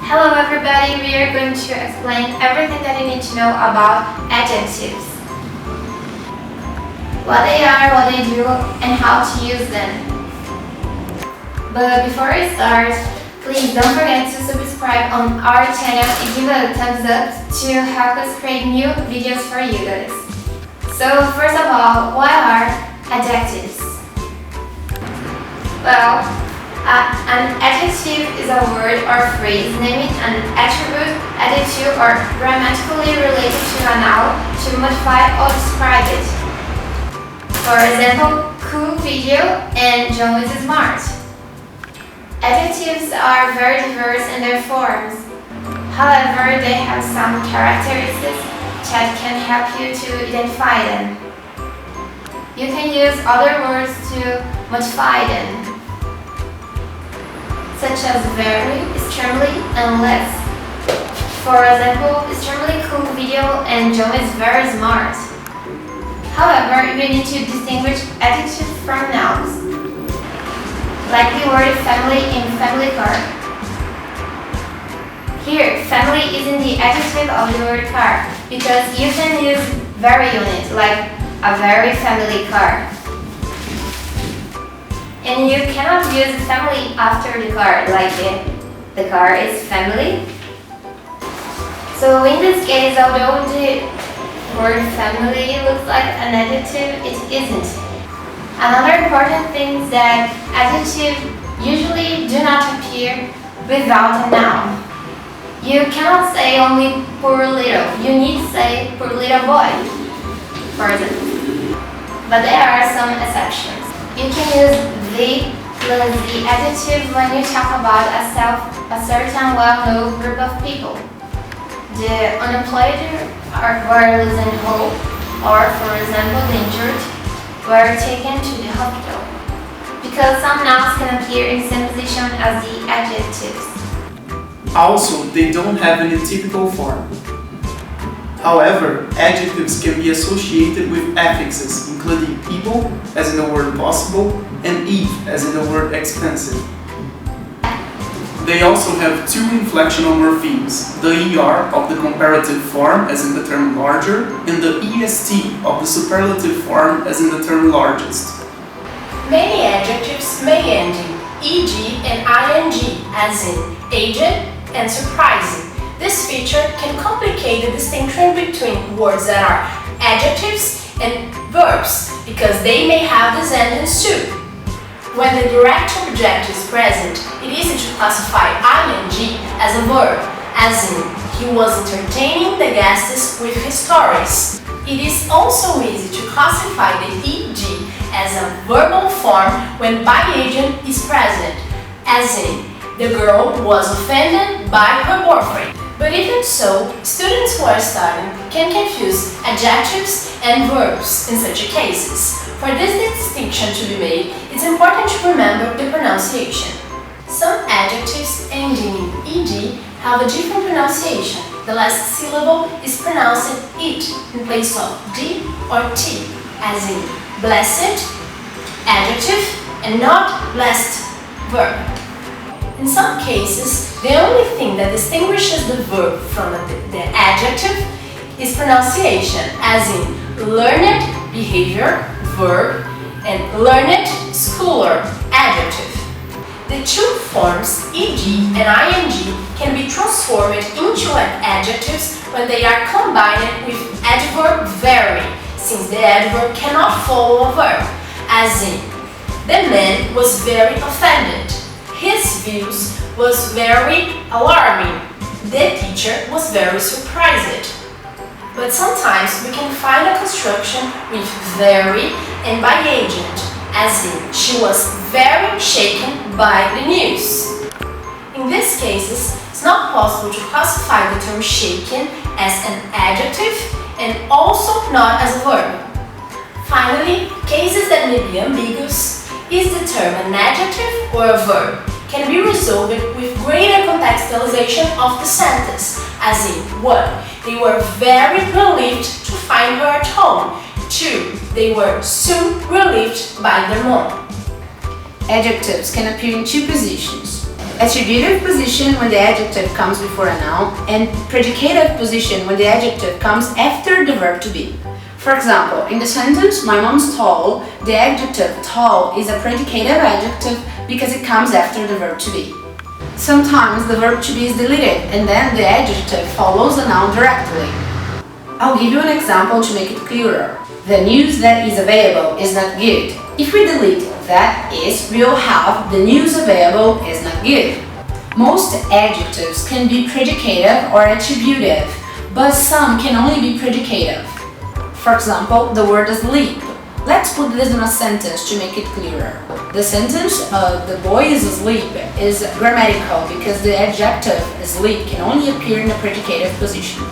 Hello everybody, we are going to explain everything that you need to know about adjectives. What they are, what they do, and how to use them. But before we start, please don't forget to subscribe on our channel and give a thumbs up to help us create new videos for you guys. So first of all, what are adjectives? Well, an adjective is a word or phrase naming an attribute, adjective, or grammatically related to a noun to modify or describe it. For example, cool video and John is smart. Adjectives are very diverse in their forms. However, they have some characteristics that can help you to identify them. You can use other words to modify them, such as very, extremely, and less. For example, extremely cool video and John is very smart. However, you need to distinguish adjectives from nouns, like the word family in family car. Here, family is in the adjective of the word car, because you can use very on it, like a very family car. And you cannot use family after the car, like the car is family. So in this case, although the word family looks like an adjective, it isn't. Another important thing is that adjectives usually do not appear without a noun. You cannot say only poor little, you need to say poor little boy, for example. But there are some exceptions. You can use the plus the adjective when you talk about a certain well-known group of people. The unemployed were losing hope, or for example, the injured were taken to the hospital. Because some nouns can appear in the same position as the adjectives. Also, they don't have any typical form. However, adjectives can be associated with affixes, including people, as in the word possible, and eve, as in the word expensive. They also have two inflectional morphemes, the ER of the comparative form, as in the term larger, and the EST of the superlative form, as in the term largest. Many adjectives may end in ed and ing, as in aged and surprising. This feature can complicate the distinction between words that are adjectives and verbs, because they may have this endings too. When the direct object is present, it is easy to classify ing as a verb, as in, he was entertaining the guests with his stories. It is also easy to classify the ed as a verbal form when by agent is present, as in, the girl was offended by her boyfriend. But even so, students who are studying can confuse adjectives and verbs in such cases. For this distinction to be made, it's important to remember the pronunciation. Some adjectives ending in ed have a different pronunciation. The last syllable is pronounced it in place of d or t, as in blessed, adjective, and not blessed, verb. In some cases, the only thing that distinguishes the verb from the adjective is pronunciation, as in learned behavior, verb, and learned scholar, adjective. The two forms, ed and ing, can be transformed into adjectives when they are combined with adverb very, since the adverb cannot follow a verb, as in, the man was very offended. His views was very alarming. The teacher was very surprised. But sometimes we can find a construction with very and by agent, as in, she was very shaken by the news. In these cases, it's not possible to classify the term shaken as an adjective and also not as a verb. Finally, cases that may be ambiguous. Is the term an adjective or a verb? Can be resolved with greater contextualization of the sentence, as in 1. They were very relieved to find her at home. 2. They were soon relieved by their mom. Adjectives can appear in two positions. Attributive position when the adjective comes before a noun, and predicative position when the adjective comes after the verb to be. For example, in the sentence, my mom's tall, the adjective tall is a predicative adjective because it comes after the verb to be. Sometimes the verb to be is deleted and then the adjective follows the noun directly. I'll give you an example to make it clearer. The news that is available is not good. If we delete that is, we'll have the news available is not good. Most adjectives can be predicative or attributive, but some can only be predicative. For example, the word sleep. Let's put this in a sentence to make it clearer. The sentence, the boy is asleep, is grammatical because the adjective sleep can only appear in a predicative position.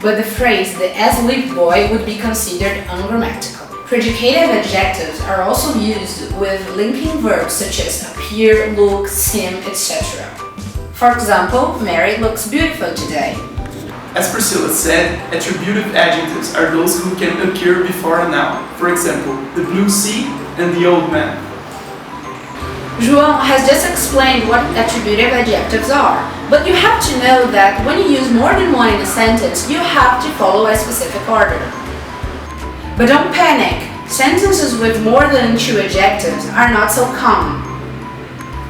But the phrase the asleep boy would be considered ungrammatical. Predicative adjectives are also used with linking verbs such as appear, look, seem, etc. For example, Mary looks beautiful today. As Priscilla said, attributive adjectives are those who can occur before a noun. For example, the blue sea and the old man. João has just explained what attributive adjectives are, but you have to know that when you use more than one in a sentence, you have to follow a specific order. But don't panic, sentences with more than 2 adjectives are not so common.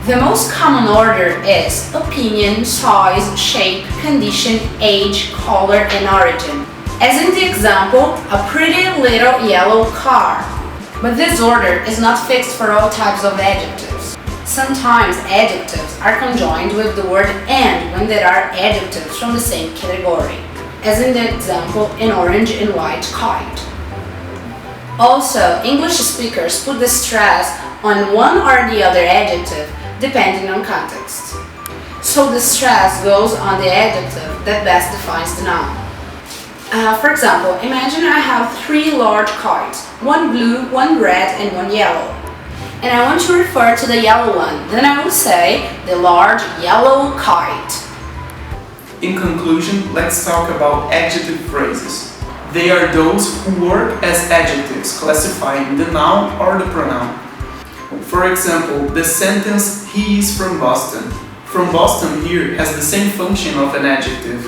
The most common order is opinion, size, shape, condition, age, color, and origin. As in the example, a pretty little yellow car. But this order is not fixed for all types of adjectives. Sometimes adjectives are conjoined with the word and when there are adjectives from the same category, as in the example, an orange and white kite. Also, English speakers put the stress on one or the other adjective depending on context. So the stress goes on the adjective that best defines the noun. For example, imagine I have 3 large kites, one blue, one red, and one yellow. And I want to refer to the yellow one, then I will say the large yellow kite. In conclusion, let's talk about adjective phrases. They are those who work as adjectives, classifying the noun or the pronoun. For example, the sentence, he is from Boston. From Boston here has the same function of an adjective,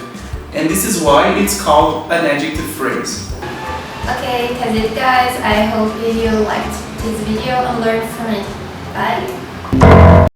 and this is why it's called an adjective phrase. Okay, that's it guys. I hope you liked this video and learned from it. Bye!